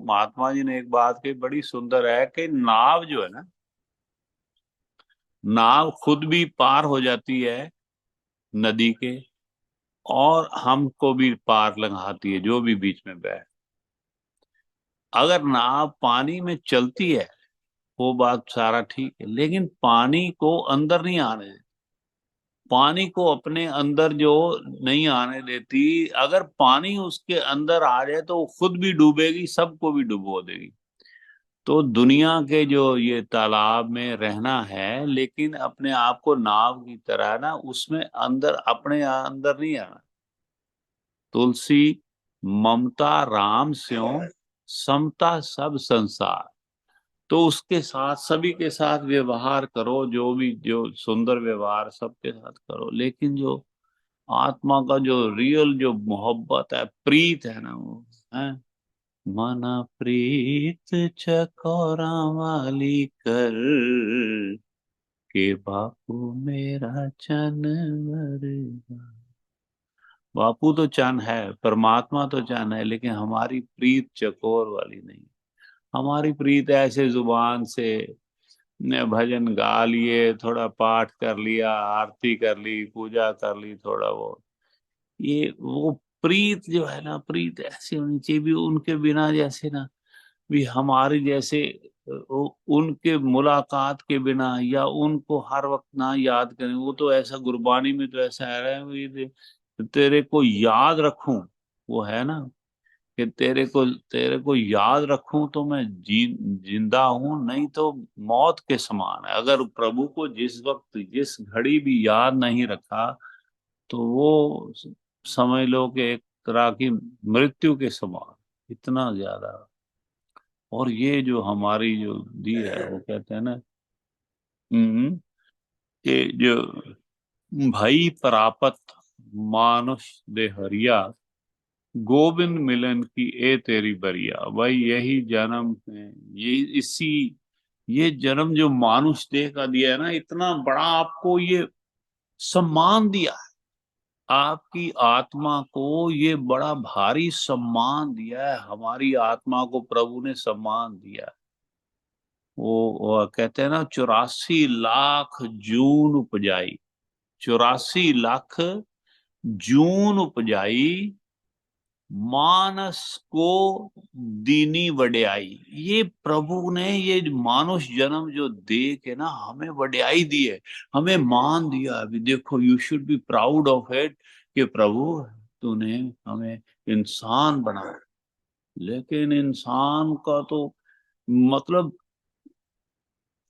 महात्मा जी ने एक बात की बड़ी सुंदर है कि नाव जो है ना, नाव खुद भी पार हो जाती है नदी के, और हमको भी पार लगाती है जो भी बीच में बैठ। अगर नाव पानी में चलती है वो बात सारा ठीक है, लेकिन पानी को अंदर नहीं आने देती। पानी को अपने अंदर जो नहीं आने देती, अगर पानी उसके अंदर आ जाए तो वो खुद भी डूबेगी, सबको भी डुबो देगी। तो दुनिया के जो ये तालाब में रहना है, लेकिन अपने आप को नाव की तरह ना उसमें अंदर अपने अंदर नहीं आना। तुलसी ममता राम स्यों, समता सब संसार। तो उसके साथ सभी के साथ व्यवहार करो, जो भी जो सुंदर व्यवहार सबके साथ करो, लेकिन जो आत्मा का जो रियल जो मोहब्बत है, प्रीत है ना, वो है। मना प्रीत चकोरा वाली कर, के बापू मेरा चनवर। बापू तो चन है, परमात्मा तो चन है, लेकिन हमारी प्रीत चकोर वाली नहीं। हमारी प्रीत ऐसे जुबान से ने भजन गा लिए, थोड़ा पाठ कर लिया, आरती कर ली, पूजा कर ली, थोड़ा वो ये वो प्रीत जो है ना, प्रीत ऐसी होनी चाहिए भी उनके बिना, जैसे ना भी हमारी जैसे उनके मुलाकात के बिना या उनको हर वक्त ना याद करें। वो तो ऐसा गुरबानी में तो ऐसा है रहा है तेरे को याद रखूं, वो है ना कि तेरे को याद रखूं तो मैं जिंदा हूं, नहीं तो मौत के समान है। अगर प्रभु को जिस वक्त जिस घड़ी भी याद नहीं रखा तो वो समझ लो कि एक तरह की मृत्यु के समान, इतना ज्यादा। और ये जो हमारी जो दी है वो कहते हैं ना, कि जो भई प्रापत मानुष दे हरिया, गोविंद मिलन की ए तेरी बरिया। भाई यही जन्म है, ये इसी ये जन्म जो मानुष देह का दिया है ना, इतना बड़ा आपको ये सम्मान दिया है। आपकी आत्मा को ये बड़ा भारी सम्मान दिया है, हमारी आत्मा को प्रभु ने सम्मान दिया है। वो कहते हैं ना, 84 लाख जून उपजाई, 84 लाख जून उपजाई, मानस को दीनी वड्याई। ये प्रभु ने ये मानुष जन्म जो दे के ना हमें वड्याई दी है, हमें मान दिया। अभी देखो, you should be proud of it कि प्रभु तूने हमें इंसान बनाया। लेकिन इंसान का तो मतलब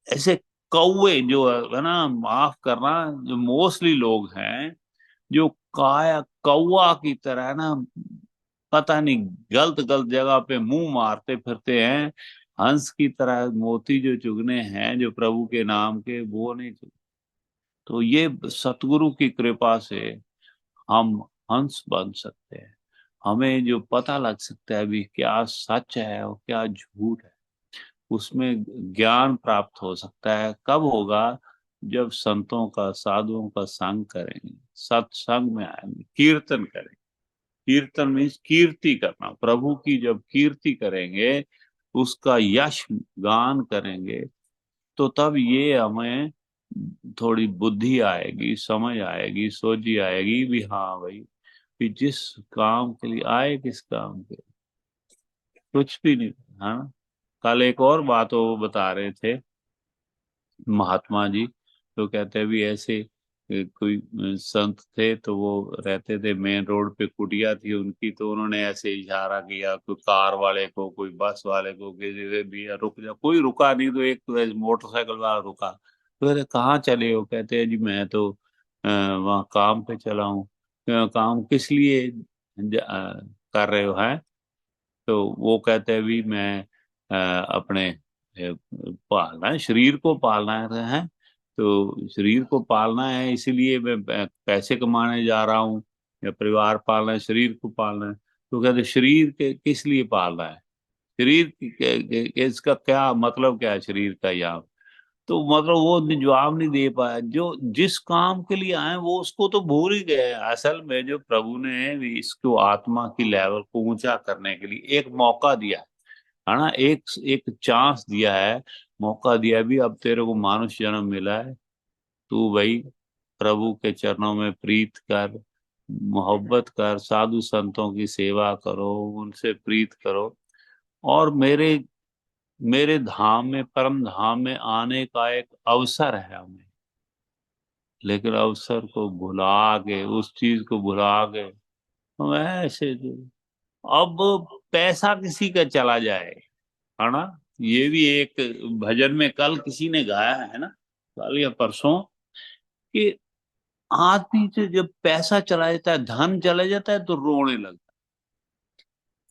ऐसे कौवे जो है ना, माफ करना, जो मोस्टली लोग हैं जो काया कौवा की तरह ना, पता नहीं गलत गलत जगह पे मुंह मारते फिरते हैं। हंस की तरह मोती जो चुगने हैं जो प्रभु के नाम के, वो नहीं चुग। तो ये सतगुरु की कृपा से हम हंस बन सकते हैं। हमें जो पता लग सकता है भी क्या सच है और क्या झूठ है, उसमें ज्ञान प्राप्त हो सकता है। कब होगा? जब संतों का साधुओं का संग करेंगे, सत्संग में आएंगे, कीर्तन करेंगे। कीर्तन मीन्स कीर्ति करना, प्रभु की जब कीर्ति करेंगे, उसका यश गान करेंगे, तो तब ये हमें थोड़ी बुद्धि आएगी, समझ आएगी, सोची आएगी भी, हाँ भाई, कि जिस काम के लिए आए, किस काम के लिए, कुछ भी नहीं। हाँ, कल एक और बात वो बता रहे थे महात्मा जी, तो कहते हैं भी ऐसे कोई संत थे, तो वो रहते थे मेन रोड पे, कुटिया थी उनकी, तो उन्होंने ऐसे इशारा किया, कोई कार वाले को, कोई बस वाले को, किसी से भी रुक जा। कोई रुका नहीं, तो एक तो ऐसे मोटरसाइकिल वाला रुका। तो कहते कहाँ चले हो? कहते हैं जी मैं तो वहाँ काम पे चला हूँ। काम किस लिए कर रहे हो है? तो वो कहते हैं भी मैं अपने पालना है, शरीर को पालना है। तो शरीर को पालना है, इसीलिए मैं पैसे कमाने जा रहा हूँ, या परिवार पालना है, शरीर को पालना है। तो कहते शरीर के किस लिए पालना है? शरीर इसका क्या मतलब, क्या है शरीर का यहाँ? तो मतलब वो जवाब नहीं दे पाया। जो जिस काम के लिए आए वो उसको तो भूल ही गए। असल में जो प्रभु ने भी इसको आत्मा की लेवल को ऊंचा करने के लिए एक मौका दिया, है ना, एक एक चांस दिया है, मौका दिया है, भी अब तेरे को मानुष जन्म मिला है, तू भाई प्रभु के चरणों में प्रीत कर, मोहब्बत कर, साधु संतों की सेवा करो, उनसे प्रीत करो, और मेरे धाम में, परम धाम में आने का एक अवसर है हमें। लेकिन अवसर को भुला के, उस चीज को भुला के हम ऐसे अब पैसा किसी का चला जाए, है ना। ये भी एक भजन में कल किसी ने गाया है ना, कल या परसों, कि आदमी से जब पैसा चला जाता है, धन चला जाता है, तो रोने लगता है।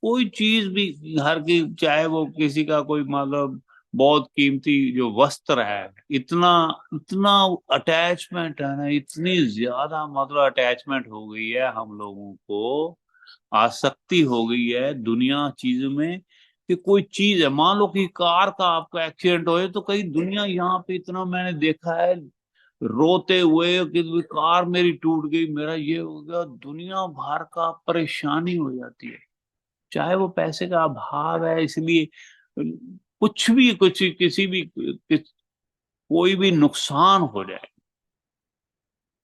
कोई चीज भी घर की, चाहे वो किसी का कोई मतलब बहुत कीमती जो वस्त्र है, इतना इतना अटैचमेंट है ना, इतनी ज्यादा मतलब अटैचमेंट हो गई है हम लोगों को, आसक्ति हो गई है दुनिया चीज में, कि कोई चीज है, मान लो कि कार का आपका एक्सीडेंट हो तो कई दुनिया यहाँ पे, इतना मैंने देखा है रोते हुए कि कार मेरी टूट गई, मेरा ये हो गया, दुनिया भर का परेशानी हो जाती है। चाहे वो पैसे का अभाव है इसलिए, कुछ भी, कुछ किसी भी कोई भी नुकसान हो जाए,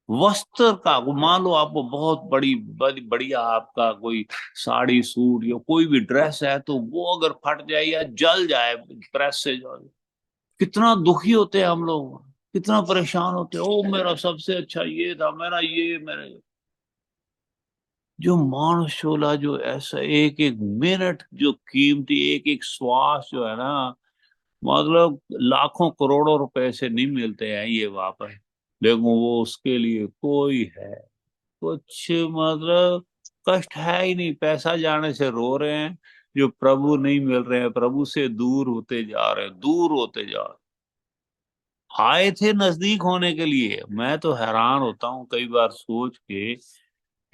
वस्त्र का, मान लो आपको बहुत बढ़िया आपका कोई साड़ी सूट या कोई भी ड्रेस है, तो वो अगर फट जाए या जल जाए, प्रेस से जल, कितना दुखी होते हैं हम लोग, कितना परेशान होते हैं, ओ मेरा सबसे अच्छा ये था, मेरा ये, मेरा जो मानस चोला, जो ऐसा एक एक मिनट जो कीमती, एक एक श्वास जो है ना, मतलब लाखों करोड़ों रुपए से नहीं मिलते हैं ये वापस, लेकिन वो उसके लिए कोई है कुछ मतलब कष्ट है ही नहीं, पैसा जाने से रो रहे हैं, जो प्रभु नहीं मिल रहे हैं, प्रभु से दूर होते जा रहे हैं, दूर होते जा रहे हैं। आए थे नजदीक होने के लिए, मैं तो हैरान होता हूँ कई बार सोच के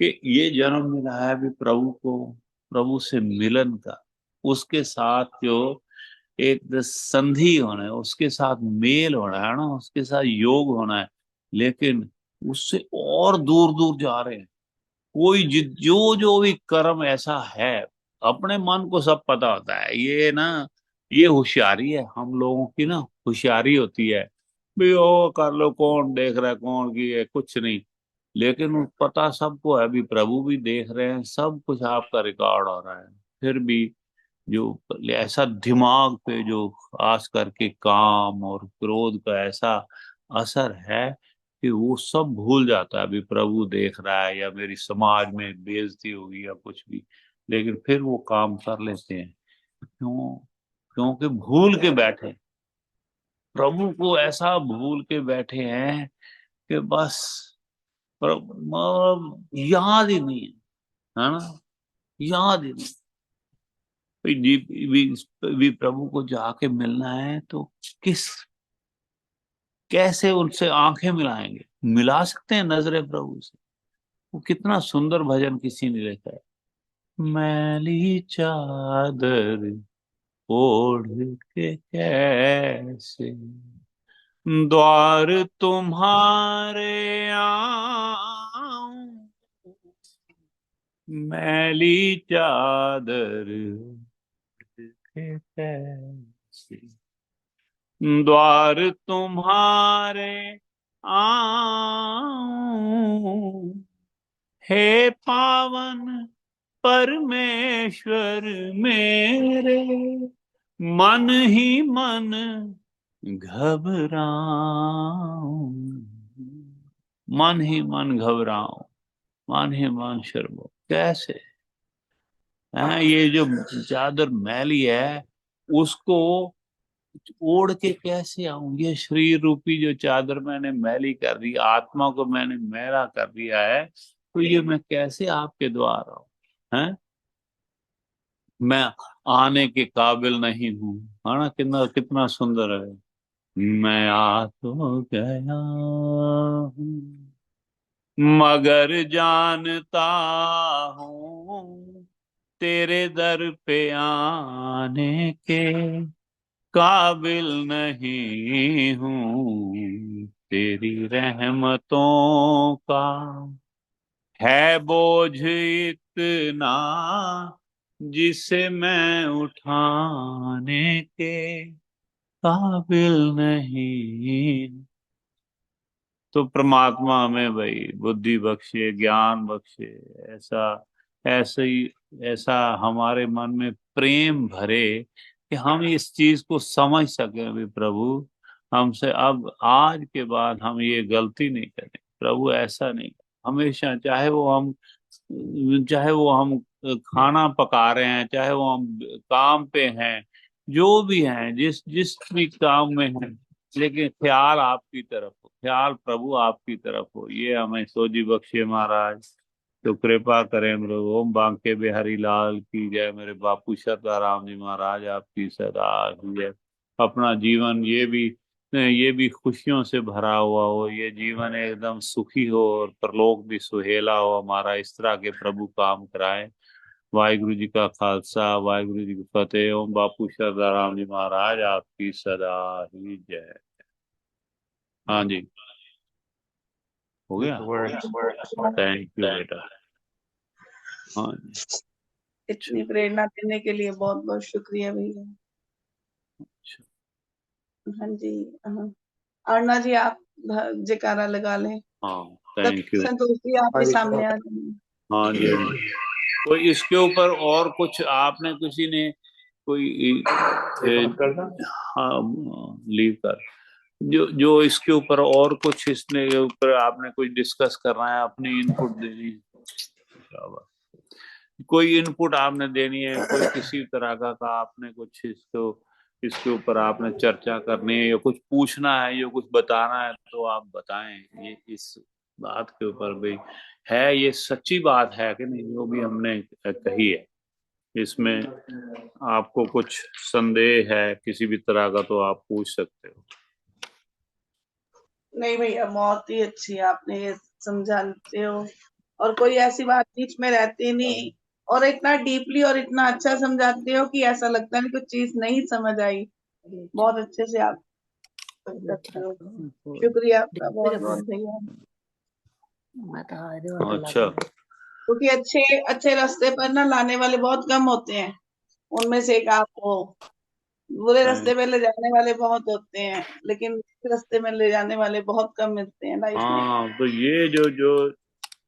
कि ये जन्म मिला है अभी प्रभु को, प्रभु से मिलन का, उसके साथ जो एक संधि होना है, उसके साथ मेल होना है ना, उसके साथ योग होना है, लेकिन उससे और दूर दूर जा रहे हैं। कोई जो जो भी कर्म ऐसा है, अपने मन को सब पता होता है, ये ना, ये होशियारी है हम लोगों की ना, होशियारी होती है भी, ओ कर लो, कौन देख रहा है, कौन की है, कुछ नहीं। लेकिन वो पता सबको है, अभी प्रभु भी देख रहे हैं, सब कुछ आपका रिकॉर्ड हो रहा है, फिर भी जो ऐसा दिमाग पे जो खास करके काम और क्रोध का ऐसा असर है कि वो सब भूल जाता है, अभी प्रभु देख रहा है या मेरी समाज में बेइज्जती होगी या कुछ भी, लेकिन फिर वो काम कर लेते हैं। क्यों? क्योंकि भूल के बैठे, प्रभु को ऐसा भूल के बैठे हैं कि बस याद ही नहीं है ना, याद ही नहीं। भाई भी प्रभु को जाके मिलना है तो किस, कैसे उनसे आंखें मिलाएंगे, मिला सकते हैं नजरें प्रभु से? वो कितना सुंदर भजन किसी ने लिखा है, मैली चादर ओढ़ के कैसे द्वार तुम्हारे आऊं, मैली चादर ओढ़ के कैसे द्वार तुम्हारे आऊं, हे पावन परमेश्वर मेरे, मन ही मन घबराऊं, मन ही मन घबराऊं, मन ही मन शर्मो, कैसे है ये जो चादर मैली है, उसको ओढ़ के कैसे आऊं, ये शरीर रूपी जो चादर मैंने मैली कर दी, आत्मा को मैंने मैला कर दिया है, तो ये मैं कैसे आपके द्वार आऊं? हैं, मैं आने के काबिल नहीं हूँ, है ना, कितना कितना सुंदर है, मैं आ तो गया हूँ मगर जानता हूँ तेरे दर पे आने के काबिल नहीं हूँ, तेरी रहमतों का है बोझ इतना जिसे मैं उठाने के काबिल नहीं। तो परमात्मा हमें भाई बुद्धि बख्शे, ज्ञान बख्शे, ऐसा ऐसे ही ऐसा हमारे मन में प्रेम भरे कि हम इस चीज को समझ सके भी प्रभु, हमसे अब आज के बाद हम ये गलती नहीं करें प्रभु, ऐसा नहीं। हमेशा चाहे वो हम खाना पका रहे हैं, चाहे वो हम काम पे हैं, जो भी हैं, जिस जिस भी काम में हैं, लेकिन ख्याल आपकी तरफ हो, ख्याल प्रभु आपकी तरफ हो, ये हमें सोजी बख्शे महाराज। तो कृपा करें प्रभु। ओम बांके बिहारी लाल की जय। मेरे बापू सताराम जी महाराज आपकी सदा की जय। अपना जीवन ये भी खुशियों से भरा हुआ हो, ये जीवन एकदम सुखी हो और परलोक भी सुहेला हो हमारा, इस तरह के प्रभु काम कराए। वाहिगुरु जी का खालसा, वाहिगुरु जी की फतेह। ओम बापू सताराम जी महाराज आपकी सदा ही जय। हाँ जी, हो गया। थैंक यू बेटा। हाँ जी। इतनी प्रेरणा देने के लिए बहुत बहुत शुक्रिया भैया। अच्छा। हाँ जी। हाँ। अर्णा जी आप जयकारा लगा लें। हाँ, थैंक यू। संतोष जी आपके सामने आ जाए। हाँ जी, हाँ जी। कोई इसके ऊपर और कुछ आपने किसी ने कोई हाँ, लीव कर, जो जो इसके ऊपर और कुछ इसने ऊपर आपने कुछ डिस्कस करना है, अपनी इनपुट देनी है, शाबाश। कोई इनपुट आपने देनी है, कोई किसी तरह का आपने कुछ इसके ऊपर आपने चर्चा करनी है या कुछ पूछना है या कुछ बताना है, तो आप बताएं। ये इस बात के ऊपर भी है, ये सच्ची बात है कि नहीं जो भी हमने कही है, इसमें आपको कुछ संदेह है किसी भी तरह का तो आप पूछ सकते हो। नहीं भैया बहुत ही अच्छी आपने ये समझाते हो, और कोई ऐसी बात बीच में रहती नहीं, और इतना डीपली और इतना अच्छा समझाते हो कि ऐसा लगता नहीं कुछ चीज नहीं समझ आई। बहुत अच्छे से आप करते हो। शुक्रिया आपका बहुत बहुत भैया। अच्छा। क्योंकि अच्छे अच्छे रास्ते पर ना लाने वाले बहुत कम होते हैं, उनमें से एक आप हो। बुरे रास्ते पे ले जाने वाले बहुत होते हैं, लेकिन इस रास्ते में ले जाने वाले बहुत कम मिलते हैं लाइफ में। हाँ, तो ये जो जो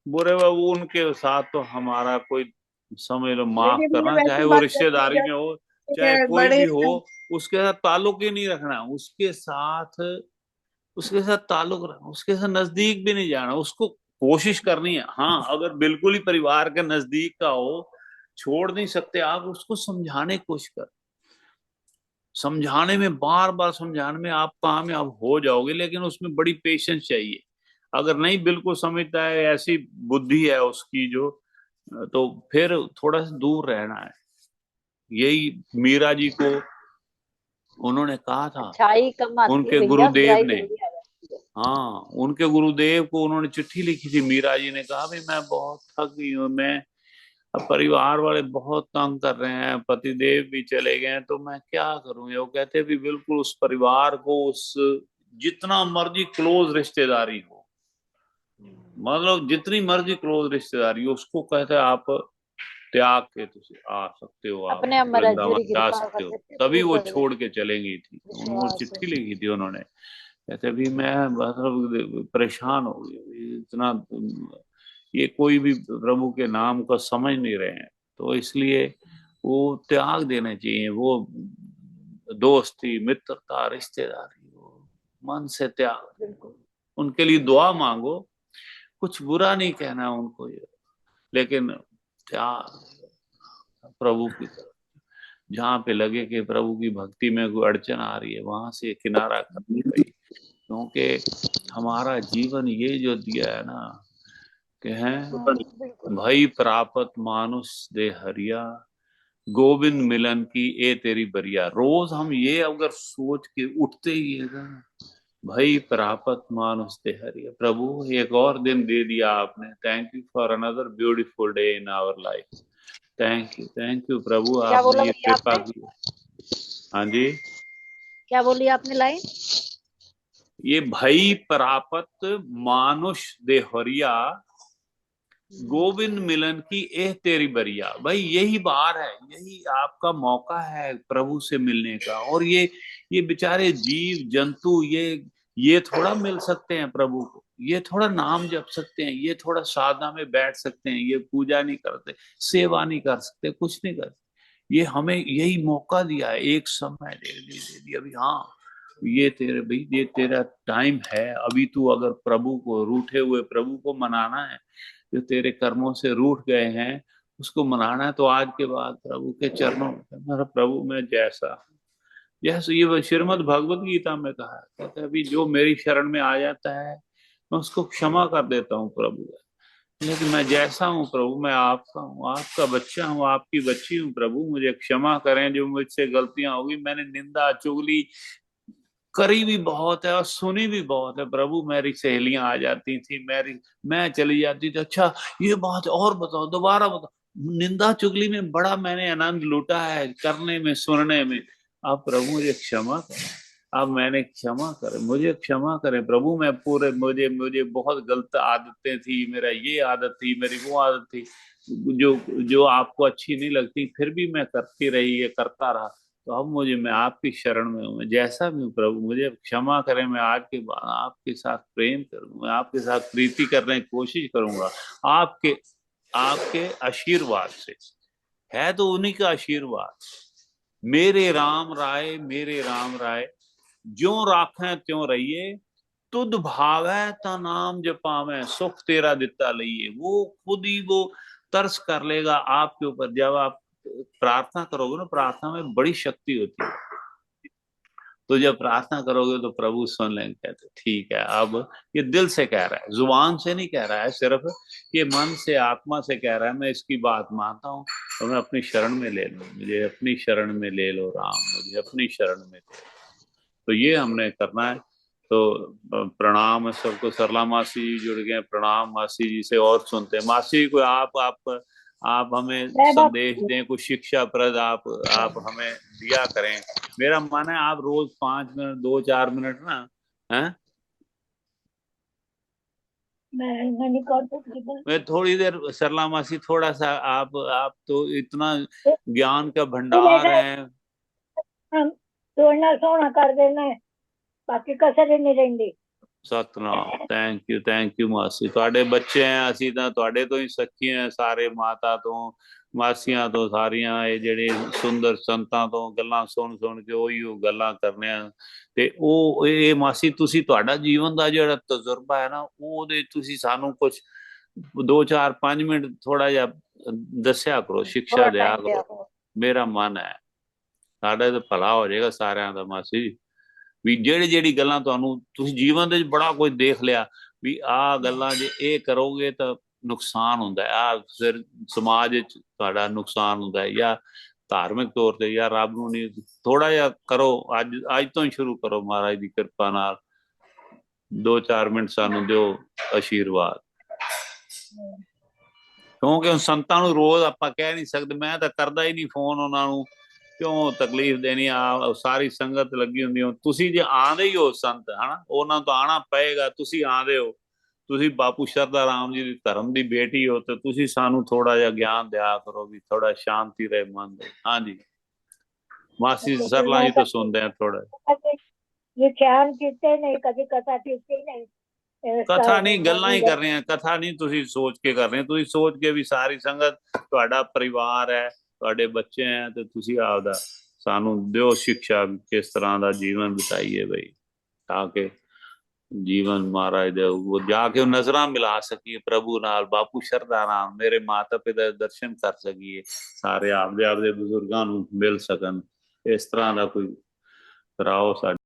बुरे बाबू उनके साथ तो हमारा कोई, समझ लो, माफ लेकिन ये करना, चाहे वैसी वो बात करते रिश्तेदारी में हो, चाहे हैं कोई बड़े, भी हो, उसके साथ ताल्लुक ही नहीं रखना, उसके साथ ताल्लुक रखना, उसके साथ नजदीक भी नहीं जाना, उसको कोशिश करनी है। हाँ, अगर बिल्कुल ही परिवार के नजदीक का हो, छोड़ नहीं सकते आप, उसको समझाने की कोशिश कर, समझाने में, बार बार समझाने में आप कामयाब हो जाओगे, लेकिन उसमें बड़ी पेशेंस चाहिए। अगर नहीं बिल्कुल समझता है, ऐसी बुद्धि है उसकी जो, तो फिर थोड़ा सा दूर रहना है। यही मीरा जी को उन्होंने कहा था, अच्छाई कम आती है उनके भैया, गुरुदेव बुराई ने। जल्दी आ जाती है। हाँ, उनके गुरुदेव को उन्होंने चिट्ठी लिखी थी। मीरा जी ने कहा भाई मैं बहुत थक गई हूँ, मैं, अब परिवार वाले बहुत तंग कर रहे हैं, पतिदेव भी चले गए हैं, तो मैं क्या करूं। वो कहते भी बिल्कुल उस परिवार को, उस जितना मर्जी क्लोज रिश्तेदारी हो, मतलब जितनी मर्जी क्लोज रिश्तेदारी हो, उसको कहते हैं आप त्याग के तुझे आ सकते हो, आप अपने अमर वृंदावन की जा कृपा सकते कर हो। सकते हैं, तभी वो पूर्ण छोड़ के चलेंगी थी, उन्होंने विश्वास है। चिट्ठी लिखी थी उन्होंने। कहते भी मैं मतलब परेशान हो गई, इतना ये कोई भी प्रभु के नाम का समझ नहीं रहे हैं, तो इसलिए वो त्याग देने चाहिए। वो दोस्ती, मित्रता, रिश्तेदारी, वो मन से त्याग, बिल्कुल। उनके लिए दुआ मांगो, कुछ बुरा नहीं कहना उनको, ये लेकिन त्याग प्रभु की तरफ, जहाँ पे लगे कि प्रभु की भक्ति में कोई अड़चन आ रही है, वहां से किनारा करनी भाई। क्योंकि हमारा जीवन ये जो दिया है ना, कि हैं बिल्कुल। भई प्रापत मानुष दे हरिया, गोविंद मिलन की ए तेरी बरिया। रोज हम ये अगर सोच के उठते ही है ना, भाई प्रापत मानुष दे हरिया, प्रभु एक और दिन दे दिया आपने, thank you for another beautiful day in our life. Thank you प्रभु, क्या आपने बोला ये भैया कृपा आपने? की। हाँ जी, क्या बोली आपने लाइन? ये भई प्रापत मानुष दे हरिया, गोविंद मिलन की एह तेरी बरिया। भाई यही बार है, यही आपका मौका है प्रभु से मिलने का। और ये बेचारे जीव जंतु ये थोड़ा मिल सकते हैं प्रभु को, ये थोड़ा नाम जप सकते हैं, ये थोड़ा साधना में बैठ सकते हैं, ये पूजा नहीं करते, सेवा नहीं कर सकते, कुछ नहीं कर सकते। ये हमें यही मौका दिया है, एक समय दे दिया अभी। हाँ, ये तेरे भाई, ये तेरा टाइम है अभी। तू अगर प्रभु को, रूठे हुए प्रभु को मनाना है, जो तेरे कर्मों से रूठ गए हैं उसको मनाना है, तो आज के बाद प्रभु के चरणों में, मेरा प्रभु मैं जैसा जैसे ये श्रीमद् भगवत गीता में कहा है, कहते हैं अभी जो मेरी शरण में आ जाता है मैं उसको क्षमा कर देता हूँ प्रभु। लेकिन मैं जैसा हूँ प्रभु, मैं आपका हूँ, आपका बच्चा हूँ, आपकी बच्ची हूँ प्रभु, मुझे क्षमा करें जो मुझसे गलतियां होगी। मैंने निंदा चुगली करी भी बहुत है और सुनी भी बहुत है प्रभु। मेरी सहेलियां आ जाती थी, मैं चली जाती थी, अच्छा ये बात और बताओ, दोबारा बताओ। निंदा चुगली में बड़ा मैंने आनंद लूटा है, करने में, सुनने में। आप प्रभु मुझे क्षमा करें, अब मैंने क्षमा करें, मुझे क्षमा करें प्रभु। मैं पूरे मुझे मुझे बहुत गलत आदतें थी, मेरा ये आदत थी, मेरी वो आदत थी, जो जो आपको अच्छी नहीं लगती, फिर भी मैं करती रही, ये करता रहा। तो अब मैं आपकी शरण में हूँ, मैं जैसा भी हूँ प्रभु, मुझे क्षमा करें। मैं आज के बाद आपके साथ प्रेम करूंगा, मैं आपके साथ प्रीति करने की कोशिश करूंगा, आपके आपके आशीर्वाद से। है तो उन्हीं का आशीर्वाद। मेरे राम राय, ज्यों राखें त्यों रहिए, तुद भावै ता नाम जपावें, सुख तेरा दिता लइए। वो खुद ही वो तरस कर लेगा आपके ऊपर। जब आप प्रार्थना करोगे ना, प्रार्थना में बड़ी शक्ति होती है। तो जब प्रार्थना करोगे तो प्रभु सुन लेंगे, कहते ठीक है। अब ये दिल से कह रहा है, जुबान से नहीं कह रहा है सिर्फ, ये मन से, आत्मा से कह रहा है, मैं इसकी बात मानता हूँ, तो मैं अपनी शरण में ले लो, मुझे अपनी शरण में ले लो राम, मुझे अपनी शरण में ले लो। तो ये हमने करना है। तो प्रणाम सबको। सरला मासी जी जुड़ गए, प्रणाम मासी जी से। और सुनते हैं मासी जी को, आप हमें संदेश दें, कुछ शिक्षा प्रद आप हमें दिया करें। मेरा मन है आप रोज 5 मिनट, 2-4 मिनट ना, है मैं थोड़ी देर, सरला मासी थोड़ा सा, आप तो इतना ज्ञान का भंडार है। तोड़ना सोना कर देना है, बाकी कसर नहीं रहेंगी। सतनाम, थैंक यू मासी। ਤੁਹਾਡੇ ਬੱਚੇ ਆ, ਅਸੀਂ ਤਾਂ ਤੁਹਾਡੇ ਤੋਂ ਹੀ ਸੱਚੇ ਆ, ਸਾਰੇ ਮਾਤਾ ਤੋਂ, ਮਾਸੀਆਂ ਤੋਂ, ਸਾਰੀਆਂ ਇਹ ਜਿਹੜੇ ਸੁੰਦਰ ਸੰਤਾਂ ਤੋਂ ਗੱਲਾਂ ਸੁਣ ਸੁਣ ਕੇ ਉਹੀ ਉਹ ਗੱਲਾਂ ਕਰਨੇ ਆ। ਤੇ ਉਹ ਇਹ ਮਾਸੀ, ਤੁਸੀਂ ਤੁਹਾਡਾ ਜੀਵਨ ਦਾ ਜਿਹੜਾ ਤਜਰਬਾ ਹੈ ਨਾ, ਉਹਦੇ ਤੁਸੀਂ ਸਾਨੂੰ ਕੁਝ 2-4-5 ਮਿੰਟ ਥੋੜਾ ਜਿਹਾ ਦੱਸਿਆ ਕਰੋ, ਸਿੱਖਿਆ ਦਿਆ ਕਰੋ। ਮੇਰਾ ਮਨ ਹੈ ਸਾਡਾ ਤਾਂ ਭਲਾ ਹੋ ਜਾਏਗਾ ਸਾਰਿਆਂ ਦਾ ਮਾਸੀ। ਵੀ ਜਿਹੜੀ ਗੱਲਾਂ ਤੁਹਾਨੂੰ ਤੁਸੀਂ ਜੀਵਨ ਦੇ ਵਿੱਚ ਬੜਾ ਕੁਝ ਦੇਖ ਲਿਆ, ਵੀ ਆਹ ਗੱਲਾਂ ਜੇ ਇਹ ਕਰੋਗੇ ਤਾਂ ਨੁਕਸਾਨ ਹੁੰਦਾ ਹੈ, ਆ ਫਿਰ ਸਮਾਜ ਵਿੱਚ ਤੁਹਾਡਾ ਨੁਕਸਾਨ ਹੁੰਦਾ ਹੈ, ਜਾਂ ਧਾਰਮਿਕ ਤੌਰ ਤੇ, ਜਾਂ ਰੱਬ ਨੂੰ ਨਹੀਂ, ਥੋੜਾ ਜਿਹਾ ਕਰੋ। ਅੱਜ ਤੋਂ ਹੀ ਸ਼ੁਰੂ ਕਰੋ, ਮਹਾਰਾਜ ਦੀ ਕਿਰਪਾ ਨਾਲ 2-4 ਮਿੰਟ ਸਾਨੂੰ ਦਿਓ ਆਸ਼ੀਰਵਾਦ। ਕਿਉਂਕਿ ਹੁਣ ਸੰਤਾਂ ਨੂੰ ਰੋਜ਼ ਆਪਾਂ ਕਹਿ ਨਹੀਂ ਸਕਦੇ, ਮੈਂ ਤਾਂ ਕਰਦਾ ਹੀ ਨਹੀਂ ਫੋਨ ਉਹਨਾਂ ਨੂੰ, ਕਿਉਂ ਤਕਲੀਫ ਦੇਣੀ ਆ, ਸਾਰੀ ਸੰਗਤ ਲੱਗੀ ਹੁੰਦੀ ਹੋ। ਤੁਸੀਂ ਜੇ ਆਂਦੇ ਹੀ ਹੋ ਸੰਤ, ਹਨਾ, ਉਹਨਾਂ ਤੋਂ ਆਣਾ ਪਏਗਾ, ਤੁਸੀਂ ਆਂਦੇ ਹੋ, ਤੁਸੀਂ ਬਾਪੂ ਸ਼ਰਧਾ ਰਾਮ ਜੀ ਦੀ ਧਰਮ ਦੀ ਬੇਟੀ ਹੋ, ਤੇ ਤੁਸੀਂ ਸਾਨੂੰ ਥੋੜਾ ਜਿਹਾ ਗਿਆਨ ਦਿਆ ਕਰੋ, ਵੀ ਥੋੜਾ ਸ਼ਾਂਤੀ ਰਹੇ ਮਨ ਦੇ। ਹਾਂਜੀ ਮਾਸੀ ਸਰਲਾ ਜੀ ਤੋਂ ਸੁਣਦੇ ਆ ਥੋੜਾ। ਵਿਖਿਆਨ ਕੀਤੇ ਨਹੀਂ, ਕਦੀ ਕਥਾ ਕੀਤੀ ਨਹੀਂ। ਕਥਾ ਨਹੀਂ, ਗੱਲਾਂ ਹੀ ਕਰ ਰਹੇ ਆ। ਕਥਾ ਨਹੀਂ ਤੁਸੀਂ ਸੋਚ ਕੇ ਕਰ ਰਹੇ, ਤੁਸੀਂ ਸੋਚ ਕੇ ਵੀ ਸਾਰੀ ਸੰਗਤ ਤੁਹਾਡਾ ਪਰਿਵਾਰ ਹੈ, ਤੁਹਾਡੇ ਬੱਚੇ ਹੈ, ਤੇ ਤੁਸੀਂ ਆਪਦਾ ਸਾਨੂੰ ਦਿਓ ਸਿੱਖਿਆ ਕਿਸ ਤਰ੍ਹਾਂ ਦਾ ਜੀਵਨ ਬਿਤਾਈਏ ਬਈ, ਤਾਂ ਕਿ ਜੀਵਨ ਮਹਾਰਾਜ ਦੇ ਉਹ ਜਾ ਕੇ ਨਜ਼ਰਾਂ ਮਿਲਾ ਸਕੀਏ ਪ੍ਰਭੂ ਨਾਲ, ਬਾਪੂ ਸ਼ਰਧਾ ਨਾਲ, ਮੇਰੇ ਮਾਤਾ ਪਿਤਾ ਦੇ ਦਰਸ਼ਨ ਕਰ ਸਕੀਏ, ਸਾਰੇ ਆਪਦੇ ਬਜ਼ੁਰਗਾਂ ਨੂੰ ਮਿਲ ਸਕਣ। ਇਸ ਤਰ੍ਹਾਂ ਦਾ ਕੋਈ ਕਰਾਓ ਸਾਡੇ